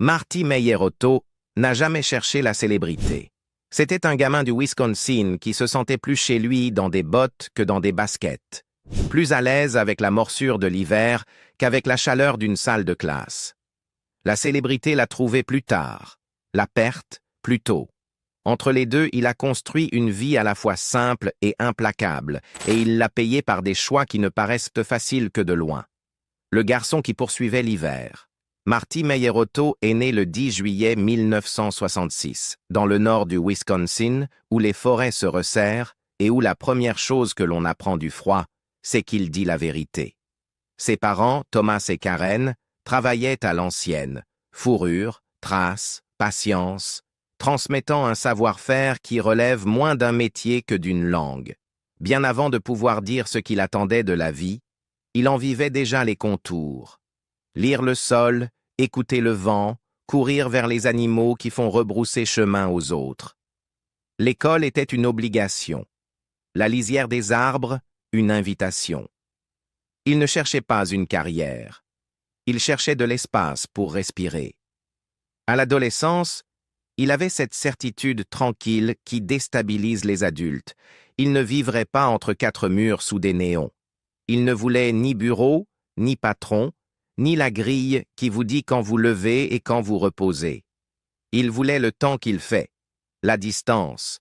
Marty Meyer-Otto n'a jamais cherché la célébrité. C'était un gamin du Wisconsin qui se sentait plus chez lui dans des bottes que dans des baskets, plus à l'aise avec la morsure de l'hiver qu'avec la chaleur d'une salle de classe. La célébrité l'a trouvé plus tard, la perte plus tôt. Entre les deux, il a construit une vie à la fois simple et implacable, et il l'a payée par des choix qui ne paraissent faciles que de loin. Le garçon qui poursuivait l'hiver. Marty Meyer-Otto est né le 10 juillet 1966, dans le nord du Wisconsin, où les forêts se resserrent et où la première chose que l'on apprend du froid, c'est qu'il dit la vérité. Ses parents, Thomas et Karen, travaillaient à l'ancienne, fourrure, trace, patience, transmettant un savoir-faire qui relève moins d'un métier que d'une langue. Bien avant de pouvoir dire ce qu'il attendait de la vie, il en vivait déjà les contours. Lire le sol, écouter le vent, courir vers les animaux qui font rebrousser chemin aux autres. L'école était une obligation. La lisière des arbres, une invitation. Il ne cherchait pas une carrière. Il cherchait de l'espace pour respirer. À l'adolescence, il avait cette certitude tranquille qui déstabilise les adultes. Il ne vivrait pas entre quatre murs sous des néons. Il ne voulait ni bureau, ni patron, ni la grille qui vous dit quand vous levez et quand vous reposez. Il voulait le temps qu'il fait, la distance,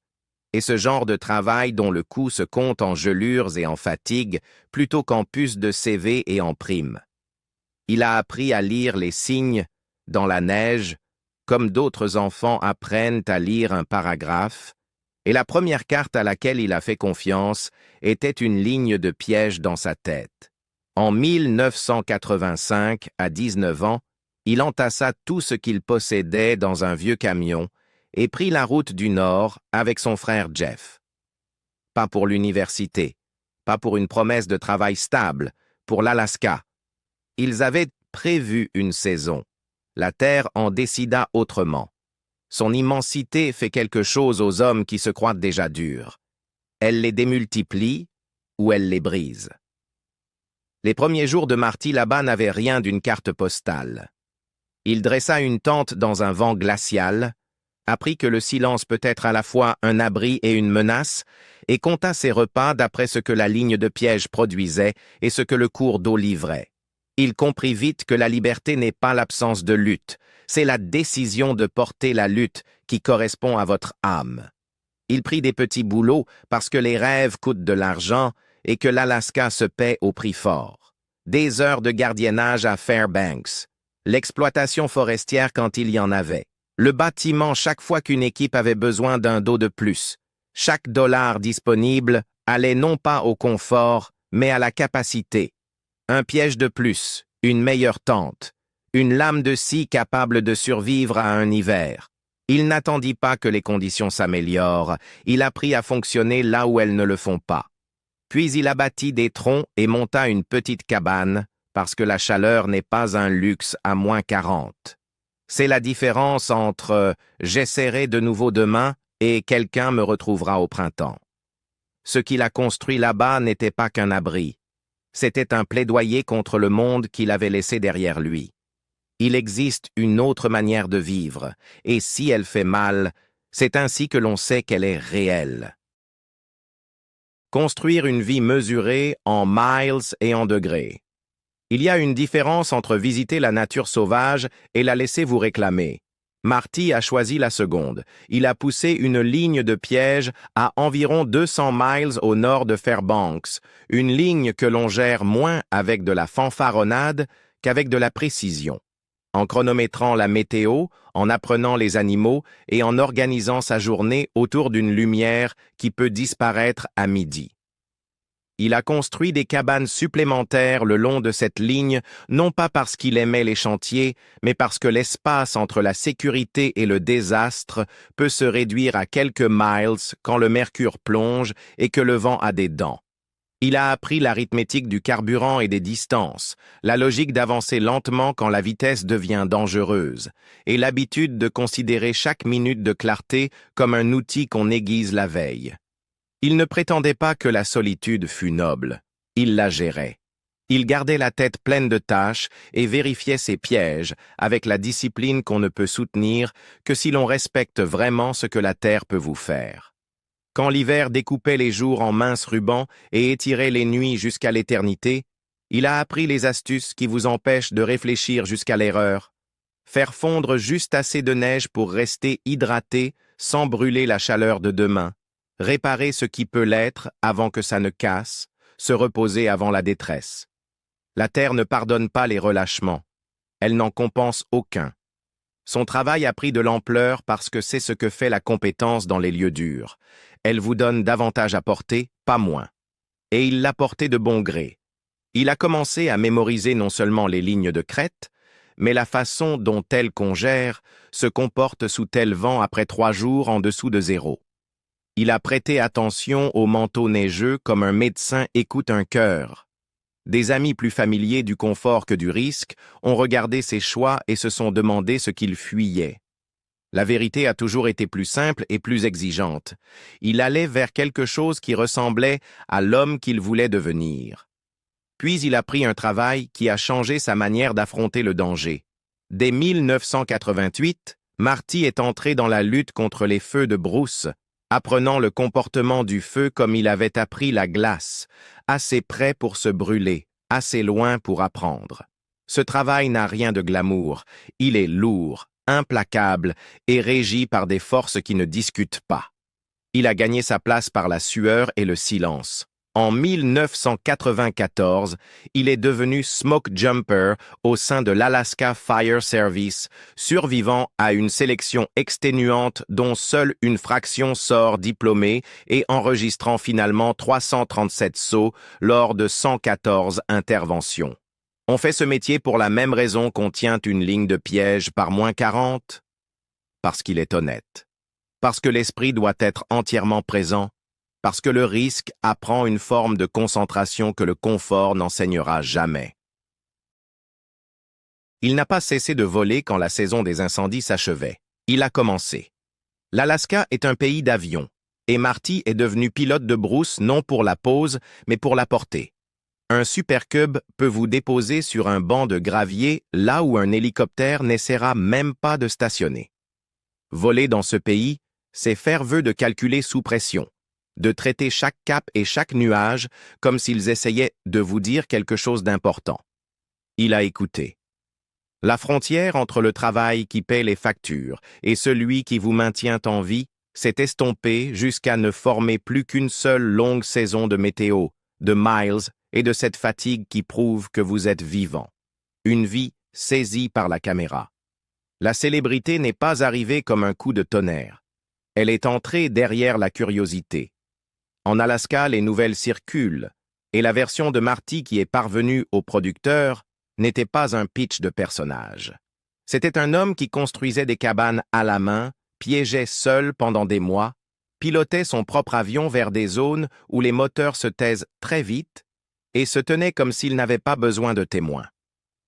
et ce genre de travail dont le coût se compte en gelures et en fatigue plutôt qu'en puces de CV et en primes. Il a appris à lire les signes dans la neige, comme d'autres enfants apprennent à lire un paragraphe, et la première carte à laquelle il a fait confiance était une ligne de piège dans sa tête. En 1985, à 19 ans, il entassa tout ce qu'il possédait dans un vieux camion et prit la route du Nord avec son frère Jeff. Pas pour l'université, pas pour une promesse de travail stable, pour l'Alaska. Ils avaient prévu une saison. La Terre en décida autrement. Son immensité fait quelque chose aux hommes qui se croient déjà durs. Elle les démultiplie ou elle les brise. Les premiers jours de Marty là-bas n'avaient rien d'une carte postale. Il dressa une tente dans un vent glacial, apprit que le silence peut être à la fois un abri et une menace, et compta ses repas d'après ce que la ligne de piège produisait et ce que le cours d'eau livrait. Il comprit vite que la liberté n'est pas l'absence de lutte, c'est la décision de porter la lutte qui correspond à votre âme. Il prit des petits boulots parce que les rêves coûtent de l'argent et que l'Alaska se paie au prix fort. Des heures de gardiennage à Fairbanks, l'exploitation forestière quand il y en avait, le bâtiment chaque fois qu'une équipe avait besoin d'un dos de plus. Chaque dollar disponible allait non pas au confort, mais à la capacité. Un piège de plus, une meilleure tente, une lame de scie capable de survivre à un hiver. Il n'attendit pas que les conditions s'améliorent, il apprit à fonctionner là où elles ne le font pas. Puis il abattit des troncs et monta une petite cabane, parce que la chaleur n'est pas un luxe à -40. C'est la différence entre « j'essaierai de nouveau demain » et « quelqu'un me retrouvera au printemps ». Ce qu'il a construit là-bas n'était pas qu'un abri. C'était un plaidoyer contre le monde qu'il avait laissé derrière lui. Il existe une autre manière de vivre, et si elle fait mal, c'est ainsi que l'on sait qu'elle est réelle. Construire une vie mesurée en miles et en degrés. Il y a une différence entre visiter la nature sauvage et la laisser vous réclamer. Marty a choisi la seconde. Il a poussé une ligne de piège à environ 200 miles au nord de Fairbanks, une ligne que l'on gère moins avec de la fanfaronnade qu'avec de la précision. En chronométrant la météo, en apprenant les animaux et en organisant sa journée autour d'une lumière qui peut disparaître à midi. Il a construit des cabanes supplémentaires le long de cette ligne, non pas parce qu'il aimait les chantiers, mais parce que l'espace entre la sécurité et le désastre peut se réduire à quelques miles quand le mercure plonge et que le vent a des dents. Il a appris l'arithmétique du carburant et des distances, la logique d'avancer lentement quand la vitesse devient dangereuse, et l'habitude de considérer chaque minute de clarté comme un outil qu'on aiguise la veille. Il ne prétendait pas que la solitude fût noble, il la gérait. Il gardait la tête pleine de tâches et vérifiait ses pièges avec la discipline qu'on ne peut soutenir que si l'on respecte vraiment ce que la terre peut vous faire. Quand l'hiver découpait les jours en minces rubans et étirait les nuits jusqu'à l'éternité, il a appris les astuces qui vous empêchent de réfléchir jusqu'à l'erreur. Faire fondre juste assez de neige pour rester hydraté sans brûler la chaleur de demain. Réparer ce qui peut l'être avant que ça ne casse, se reposer avant la détresse. La terre ne pardonne pas les relâchements. Elle n'en compense aucun. Son travail a pris de l'ampleur parce que c'est ce que fait la compétence dans les lieux durs. Elle vous donne davantage à porter, pas moins. Et il l'a porté de bon gré. Il a commencé à mémoriser non seulement les lignes de crête, mais la façon dont tel congère se comporte sous tel vent après 3 jours en dessous de 0. Il a prêté attention au manteau neigeux comme un médecin écoute un cœur. Des amis plus familiers du confort que du risque ont regardé ses choix et se sont demandé ce qu'il fuyait. La vérité a toujours été plus simple et plus exigeante. Il allait vers quelque chose qui ressemblait à l'homme qu'il voulait devenir. Puis il a pris un travail qui a changé sa manière d'affronter le danger. Dès 1988, Marty est entré dans la lutte contre les feux de brousse, apprenant le comportement du feu comme il avait appris la glace, assez près pour se brûler, assez loin pour apprendre. Ce travail n'a rien de glamour, il est lourd, implacable et régi par des forces qui ne discutent pas. Il a gagné sa place par la sueur et le silence. En 1994, il est devenu smoke jumper au sein de l'Alaska Fire Service, survivant à une sélection exténuante dont seule une fraction sort diplômée et enregistrant finalement 337 sauts lors de 114 interventions. On fait ce métier pour la même raison qu'on tient une ligne de piège par -40? Parce qu'il est honnête. Parce que l'esprit doit être entièrement présent. Parce que le risque apprend une forme de concentration que le confort n'enseignera jamais. Il n'a pas cessé de voler quand la saison des incendies s'achevait. Il a commencé. L'Alaska est un pays d'avions, et Marty est devenu pilote de brousse non pour la pose, mais pour la portée. Un Super Cub peut vous déposer sur un banc de gravier là où un hélicoptère n'essaiera même pas de stationner. Voler dans ce pays, c'est faire vœu de calculer sous pression, de traiter chaque cap et chaque nuage comme s'ils essayaient de vous dire quelque chose d'important. Il a écouté. La frontière entre le travail qui paie les factures et celui qui vous maintient en vie s'est estompée jusqu'à ne former plus qu'une seule longue saison de météo, de miles et de cette fatigue qui prouve que vous êtes vivant. Une vie saisie par la caméra. La célébrité n'est pas arrivée comme un coup de tonnerre. Elle est entrée derrière la curiosité. En Alaska, les nouvelles circulent, et la version de Marty qui est parvenue au producteur n'était pas un pitch de personnage. C'était un homme qui construisait des cabanes à la main, piégeait seul pendant des mois, pilotait son propre avion vers des zones où les moteurs se taisent très vite et se tenait comme s'il n'avait pas besoin de témoins.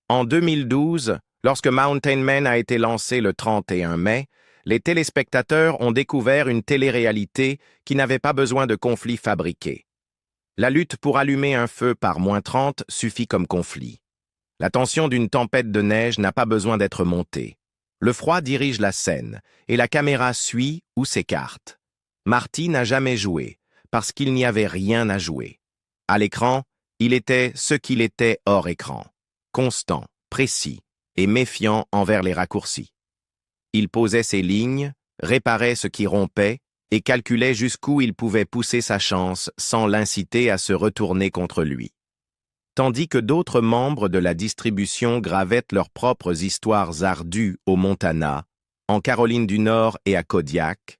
En 2012, lorsque Mountain Man a été lancé le 31 mai, les téléspectateurs ont découvert une télé-réalité qui n'avait pas besoin de conflits fabriqués. La lutte pour allumer un feu par -30 suffit comme conflit. La tension d'une tempête de neige n'a pas besoin d'être montée. Le froid dirige la scène, et la caméra suit ou s'écarte. Marty n'a jamais joué, parce qu'il n'y avait rien à jouer. À l'écran, il était ce qu'il était hors écran, constant, précis et méfiant envers les raccourcis. Il posait ses lignes, réparait ce qui rompait et calculait jusqu'où il pouvait pousser sa chance sans l'inciter à se retourner contre lui. Tandis que d'autres membres de la distribution gravaient leurs propres histoires ardues au Montana, en Caroline du Nord et à Kodiak,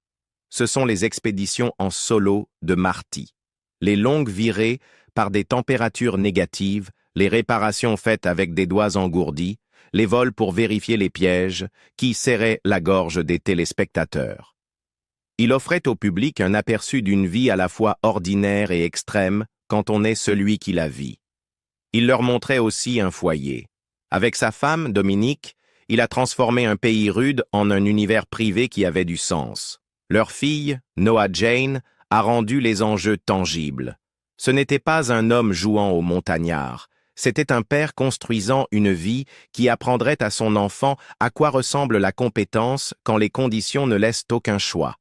ce sont les expéditions en solo de Marty, les longues virées par des températures négatives, les réparations faites avec des doigts engourdis, les vols pour vérifier les pièges, qui serraient la gorge des téléspectateurs. Il offrait au public un aperçu d'une vie à la fois ordinaire et extrême quand on est celui qui la vit. Il leur montrait aussi un foyer. Avec sa femme, Dominique, il a transformé un pays rude en un univers privé qui avait du sens. Leur fille, Noah Jane, a rendu les enjeux tangibles. Ce n'était pas un homme jouant au montagnard, C'était un père construisant une vie qui apprendrait à son enfant à quoi ressemble la compétence quand les conditions ne laissent aucun choix.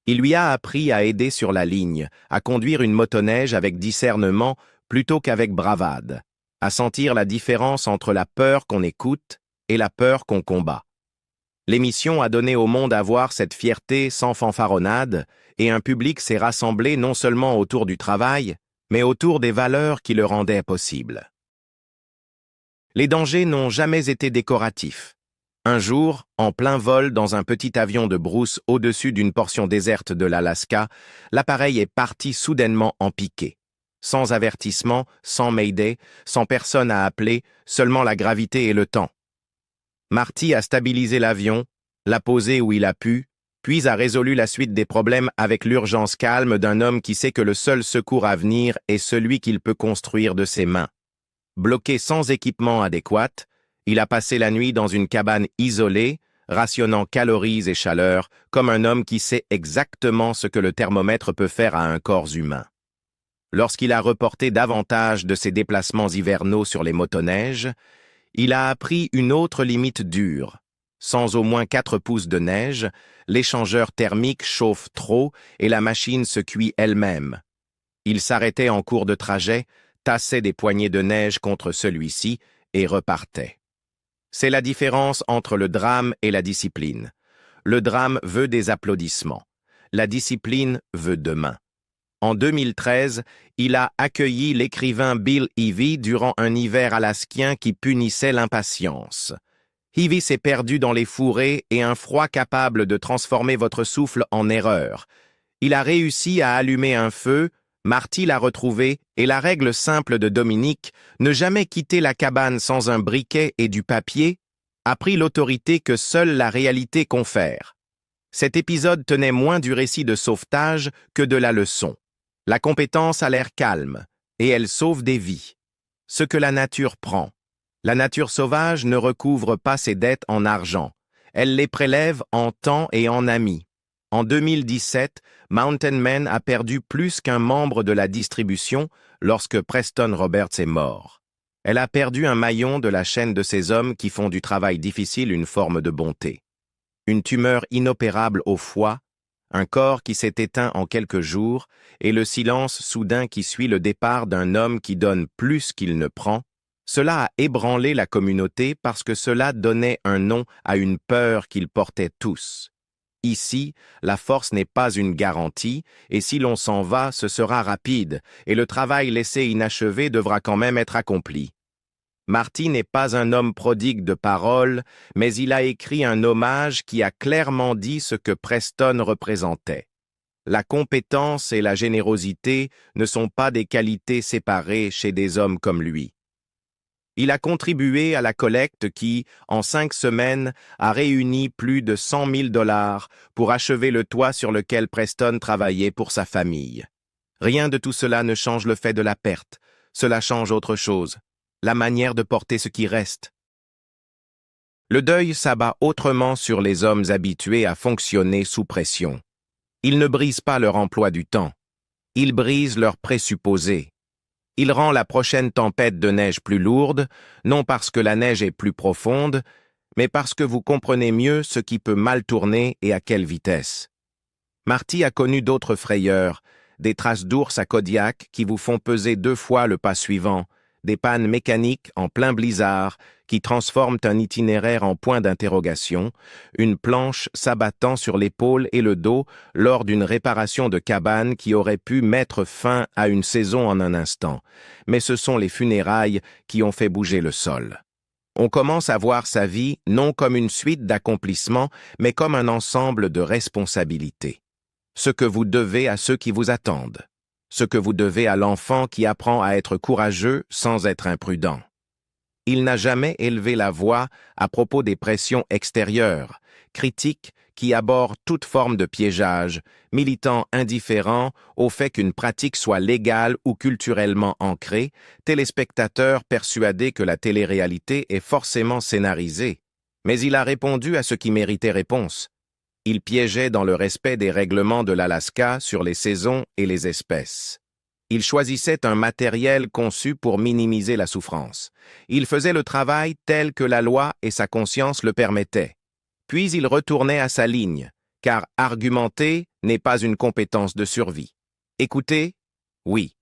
Il lui a appris à aider sur la ligne, à conduire une motoneige avec discernement plutôt qu'avec bravade, à sentir la différence entre la peur qu'on écoute et la peur qu'on combat. L'émission a donné au monde à voir cette fierté sans fanfaronnade, et un public s'est rassemblé non seulement autour du travail, mais autour des valeurs qui le rendaient possible. Les dangers n'ont jamais été décoratifs. Un jour, en plein vol dans un petit avion de brousse au-dessus d'une portion déserte de l'Alaska, l'appareil est parti soudainement en piqué. Sans avertissement, sans mayday, sans personne à appeler, seulement la gravité et le temps. Marty a stabilisé l'avion, l'a posé où il a pu, puis a résolu la suite des problèmes avec l'urgence calme d'un homme qui sait que le seul secours à venir est celui qu'il peut construire de ses mains. Bloqué sans équipement adéquat, il a passé la nuit dans une cabane isolée, rationnant calories et chaleur, comme un homme qui sait exactement ce que le thermomètre peut faire à un corps humain. Lorsqu'il a reporté davantage de ses déplacements hivernaux sur les motoneiges, il a appris une autre limite dure. Sans au moins 4 pouces de neige, l'échangeur thermique chauffe trop et la machine se cuit elle-même. Il s'arrêtait en cours de trajet, tassait des poignées de neige contre celui-ci et repartait. C'est la différence entre le drame et la discipline. Le drame veut des applaudissements. La discipline veut demain. En 2013, il a accueilli l'écrivain Bill Ivy durant un hiver alaskien qui punissait l'impatience. Ivy s'est perdu dans les fourrés et un froid capable de transformer votre souffle en erreur. Il a réussi à allumer un feu, Marty l'a retrouvé, et la règle simple de Dominique, ne jamais quitter la cabane sans un briquet et du papier, a pris l'autorité que seule la réalité confère. Cet épisode tenait moins du récit de sauvetage que de la leçon. La compétence a l'air calme, et elle sauve des vies. Ce que la nature prend. La nature sauvage ne recouvre pas ses dettes en argent. Elle les prélève en temps et en amis. En 2017, Mountain Man a perdu plus qu'un membre de la distribution lorsque Preston Roberts est mort. Elle a perdu un maillon de la chaîne de ces hommes qui font du travail difficile une forme de bonté. Une tumeur inopérable au foie, un corps qui s'est éteint en quelques jours, et le silence soudain qui suit le départ d'un homme qui donne plus qu'il ne prend, cela a ébranlé la communauté parce que cela donnait un nom à une peur qu'ils portaient tous. Ici, la force n'est pas une garantie, et si l'on s'en va, ce sera rapide, et le travail laissé inachevé devra quand même être accompli. Marty n'est pas un homme prodigue de paroles, mais il a écrit un hommage qui a clairement dit ce que Preston représentait. La compétence et la générosité ne sont pas des qualités séparées chez des hommes comme lui. Il a contribué à la collecte qui, en 5 semaines, a réuni plus de 100 000 $ pour achever le toit sur lequel Preston travaillait pour sa famille. Rien de tout cela ne change le fait de la perte, cela change autre chose. La manière de porter ce qui reste. Le deuil s'abat autrement sur les hommes habitués à fonctionner sous pression. Il ne brise pas leur emploi du temps. Il brise leurs présupposés. Il rend la prochaine tempête de neige plus lourde, non parce que la neige est plus profonde, mais parce que vous comprenez mieux ce qui peut mal tourner et à quelle vitesse. Marty a connu d'autres frayeurs, des traces d'ours à Kodiak qui vous font peser 2 fois le pas suivant, des pannes mécaniques en plein blizzard qui transforment un itinéraire en point d'interrogation, une planche s'abattant sur l'épaule et le dos lors d'une réparation de cabane qui aurait pu mettre fin à une saison en un instant. Mais ce sont les funérailles qui ont fait bouger le sol. On commence à voir sa vie non comme une suite d'accomplissements, mais comme un ensemble de responsabilités. Ce que vous devez à ceux qui vous attendent. Ce que vous devez à l'enfant qui apprend à être courageux sans être imprudent. Il n'a jamais élevé la voix à propos des pressions extérieures, critiques qui abordent toute forme de piégeage, militant indifférent au fait qu'une pratique soit légale ou culturellement ancrée, téléspectateur persuadé que la télé-réalité est forcément scénarisée. Mais il a répondu à ce qui méritait réponse. Il piégeait dans le respect des règlements de l'Alaska sur les saisons et les espèces. Il choisissait un matériel conçu pour minimiser la souffrance. Il faisait le travail tel que la loi et sa conscience le permettaient. Puis il retournait à sa ligne, car argumenter n'est pas une compétence de survie. Écouter? Oui.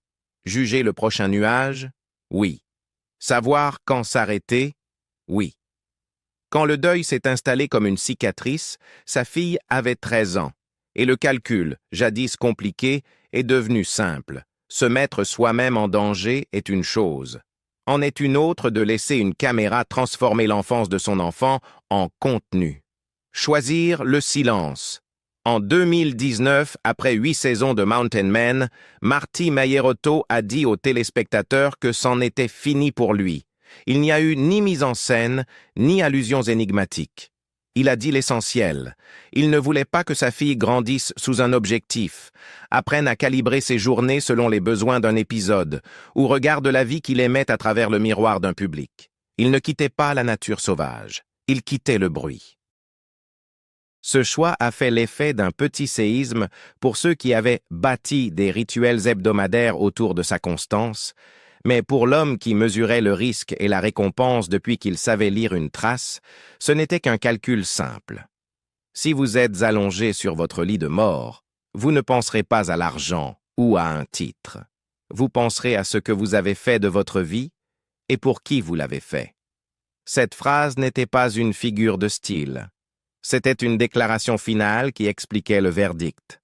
Juger le prochain nuage? Oui. Savoir quand s'arrêter? Oui. Quand le deuil s'est installé comme une cicatrice, sa fille avait 13 ans, et le calcul, jadis compliqué, est devenu simple. Se mettre soi-même en danger est une chose. En est une autre de laisser une caméra transformer l'enfance de son enfant en contenu. Choisir le silence. En 2019, après 8 saisons de Mountain Men, Marty Mayerotto a dit aux téléspectateurs que c'en était fini pour lui. Il n'y a eu ni mise en scène, ni allusions énigmatiques. Il a dit l'essentiel. Il ne voulait pas que sa fille grandisse sous un objectif, apprenne à calibrer ses journées selon les besoins d'un épisode, ou regarde la vie qu'il aimait à travers le miroir d'un public. Il ne quittait pas la nature sauvage. Il quittait le bruit. Ce choix a fait l'effet d'un petit séisme pour ceux qui avaient bâti des rituels hebdomadaires autour de sa constance, mais pour l'homme qui mesurait le risque et la récompense depuis qu'il savait lire une trace, ce n'était qu'un calcul simple. Si vous êtes allongé sur votre lit de mort, vous ne penserez pas à l'argent ou à un titre. Vous penserez à ce que vous avez fait de votre vie et pour qui vous l'avez fait. Cette phrase n'était pas une figure de style. C'était une déclaration finale qui expliquait le verdict.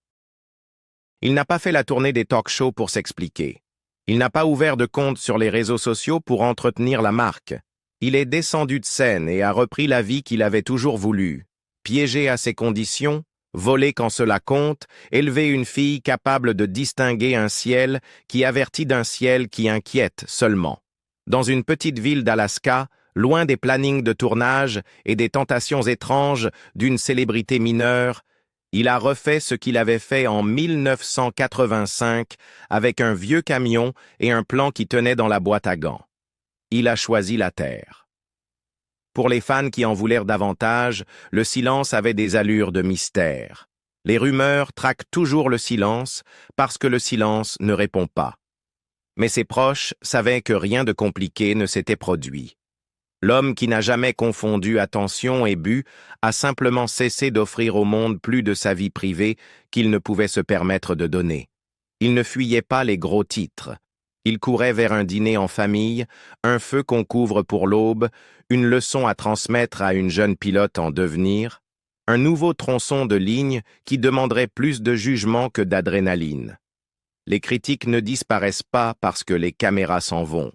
Il n'a pas fait la tournée des talk-shows pour s'expliquer. Il n'a pas ouvert de compte sur les réseaux sociaux pour entretenir la marque. Il est descendu de scène et a repris la vie qu'il avait toujours voulu. Piégé à ses conditions, voler quand cela compte, élever une fille capable de distinguer un ciel qui avertit d'un ciel qui inquiète seulement. Dans une petite ville d'Alaska, loin des plannings de tournage et des tentations étranges d'une célébrité mineure, il a refait ce qu'il avait fait en 1985 avec un vieux camion et un plan qui tenait dans la boîte à gants. Il a choisi la terre. Pour les fans qui en voulèrent davantage, le silence avait des allures de mystère. Les rumeurs traquent toujours le silence parce que le silence ne répond pas. Mais ses proches savaient que rien de compliqué ne s'était produit. L'homme qui n'a jamais confondu attention et but a simplement cessé d'offrir au monde plus de sa vie privée qu'il ne pouvait se permettre de donner. Il ne fuyait pas les gros titres. Il courait vers un dîner en famille, un feu qu'on couvre pour l'aube, une leçon à transmettre à une jeune pilote en devenir, un nouveau tronçon de ligne qui demanderait plus de jugement que d'adrénaline. Les critiques ne disparaissent pas parce que les caméras s'en vont.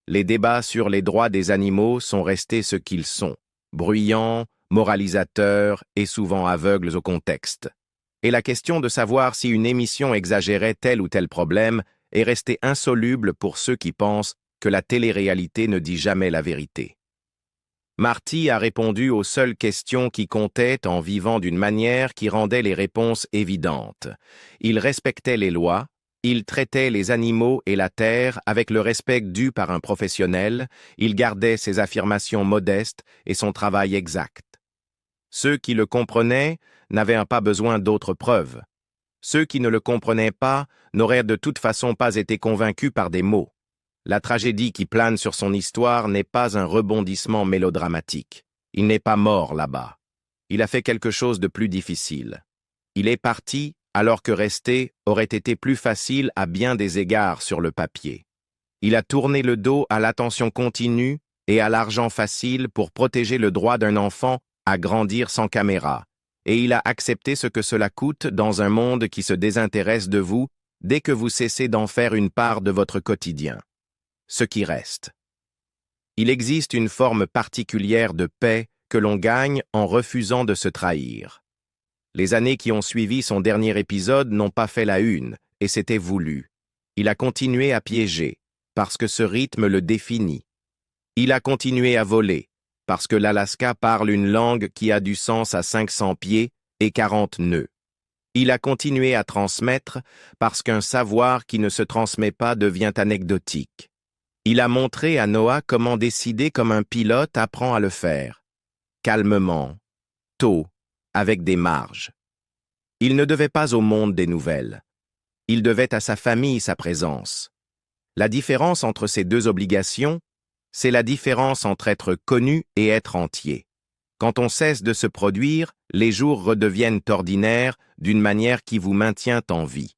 Les débats sur les droits des animaux sont restés ce qu'ils sont, bruyants, moralisateurs et souvent aveugles au contexte. Et la question de savoir si une émission exagérait tel ou tel problème est restée insoluble pour ceux qui pensent que la télé-réalité ne dit jamais la vérité. Marty a répondu aux seules questions qui comptaient en vivant d'une manière qui rendait les réponses évidentes. Il respectait les lois, il traitait les animaux et la terre avec le respect dû par un professionnel, il gardait ses affirmations modestes et son travail exact. Ceux qui le comprenaient n'avaient pas besoin d'autres preuves. Ceux qui ne le comprenaient pas n'auraient de toute façon pas été convaincus par des mots. La tragédie qui plane sur son histoire n'est pas un rebondissement mélodramatique. Il n'est pas mort là-bas. Il a fait quelque chose de plus difficile. Il est parti alors que rester aurait été plus facile à bien des égards sur le papier. Il a tourné le dos à l'attention continue et à l'argent facile pour protéger le droit d'un enfant à grandir sans caméra, et il a accepté ce que cela coûte dans un monde qui se désintéresse de vous dès que vous cessez d'en faire une part de votre quotidien. Ce qui reste. Il existe une forme particulière de paix que l'on gagne en refusant de se trahir. Les années qui ont suivi son dernier épisode n'ont pas fait la une, et c'était voulu. Il a continué à piéger, parce que ce rythme le définit. Il a continué à voler, parce que l'Alaska parle une langue qui a du sens à 500 pieds et 40 nœuds. Il a continué à transmettre, parce qu'un savoir qui ne se transmet pas devient anecdotique. Il a montré à Noah comment décider comme un pilote apprend à le faire. Calmement, tôt, avec des marges. Il ne devait pas au monde des nouvelles. Il devait à sa famille sa présence. La différence entre ces deux obligations, c'est la différence entre être connu et être entier. Quand on cesse de se produire, les jours redeviennent ordinaires d'une manière qui vous maintient en vie.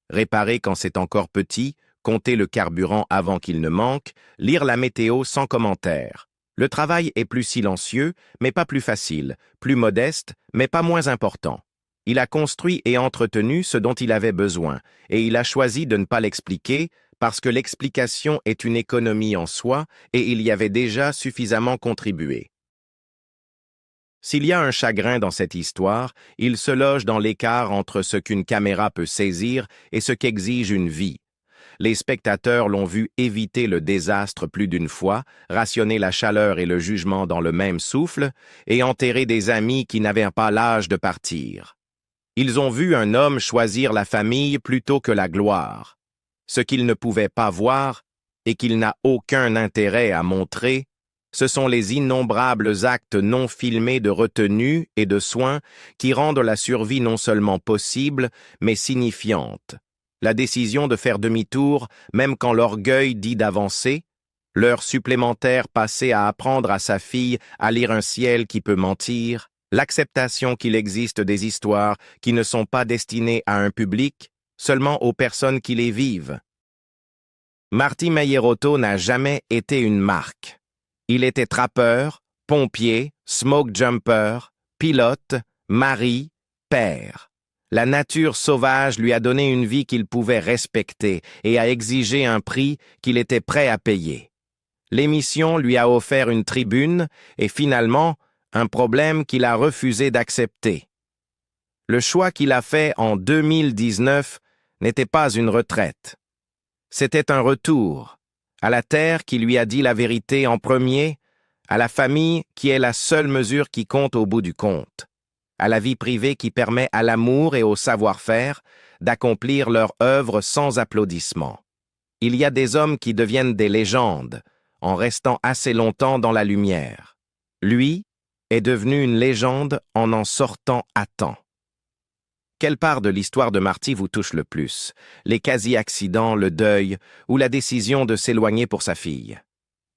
Réparer quand c'est encore petit, compter le carburant avant qu'il ne manque, lire la météo sans commentaire. Le travail est plus silencieux, mais pas plus facile, plus modeste, mais pas moins important. Il a construit et entretenu ce dont il avait besoin, et il a choisi de ne pas l'expliquer, parce que l'explication est une économie en soi, et il y avait déjà suffisamment contribué. S'il y a un chagrin dans cette histoire, il se loge dans l'écart entre ce qu'une caméra peut saisir et ce qu'exige une vie. Les spectateurs l'ont vu éviter le désastre plus d'une fois, rationner la chaleur et le jugement dans le même souffle, et enterrer des amis qui n'avaient pas l'âge de partir. Ils ont vu un homme choisir la famille plutôt que la gloire. Ce qu'ils ne pouvaient pas voir, et qu'il n'a aucun intérêt à montrer, ce sont les innombrables actes non filmés de retenue et de soins qui rendent la survie non seulement possible, mais signifiante. La décision de faire demi-tour, même quand l'orgueil dit d'avancer, l'heure supplémentaire passée à apprendre à sa fille à lire un ciel qui peut mentir, l'acceptation qu'il existe des histoires qui ne sont pas destinées à un public, seulement aux personnes qui les vivent. Marty Meierotto n'a jamais été une marque. Il était trappeur, pompier, smoke jumper, pilote, mari, père. La nature sauvage lui a donné une vie qu'il pouvait respecter et a exigé un prix qu'il était prêt à payer. L'émission lui a offert une tribune et finalement un problème qu'il a refusé d'accepter. Le choix qu'il a fait en 2019 n'était pas une retraite. C'était un retour à la terre qui lui a dit la vérité en premier, à la famille qui est la seule mesure qui compte au bout du compte, à la vie privée qui permet à l'amour et au savoir-faire d'accomplir leur œuvre sans applaudissements. Il y a des hommes qui deviennent des légendes en restant assez longtemps dans la lumière. Lui est devenu une légende en sortant à temps. Quelle part de l'histoire de Marty vous touche le plus? Les quasi-accidents, le deuil ou la décision de s'éloigner pour sa fille?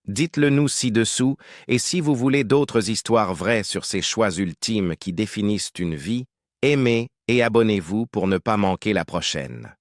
Dites-le nous ci-dessous, et si vous voulez d'autres histoires vraies sur ces choix ultimes qui définissent une vie, aimez et abonnez-vous pour ne pas manquer la prochaine.